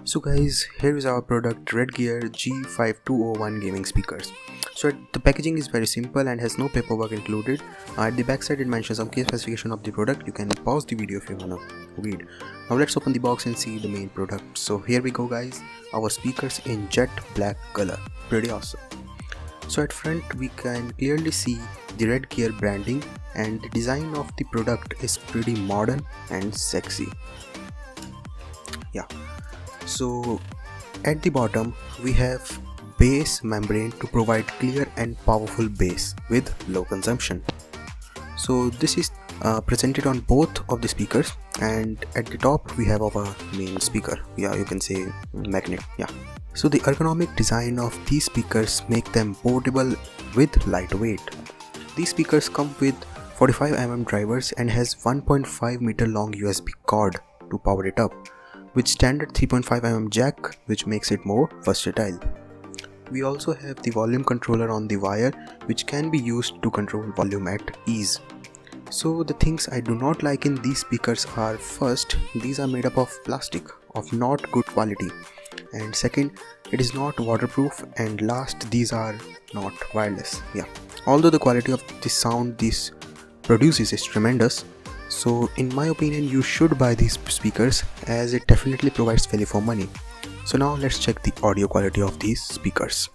So guys, here is our product redgear G201 gaming speakers. So the packaging is very simple and has no paperwork included. At the back side it mentions some key specification of the product. You can pause the video if you wanna read. Now let's open the box and see the main product. So here we go guys, our speakers in jet black color, pretty awesome. So at front we can clearly see the redgear branding, and the design of the product is pretty modern and sexy. Yeah. So at the bottom we have bass membrane to provide clear and powerful bass with low consumption. So this is presented on both of the speakers, and at the top we have our main speaker. Yeah, you can say magnet. Yeah. So the ergonomic design of these speakers make them portable with lightweight. These speakers come with 45mm drivers and has 1.5 meter long USB cord to power it up, with standard 3.5mm jack, which makes it more versatile. We also have the volume controller on the wire, which can be used to control volume at ease. So the things I do not like in these speakers are: first, these are made up of plastic of not good quality, and second, it is not waterproof, and last, these are not wireless. Yeah, although the quality of the sound this produces is tremendous, so in my opinion you should buy these speakers as it definitely provides value for money. So now let's check the audio quality of these speakers.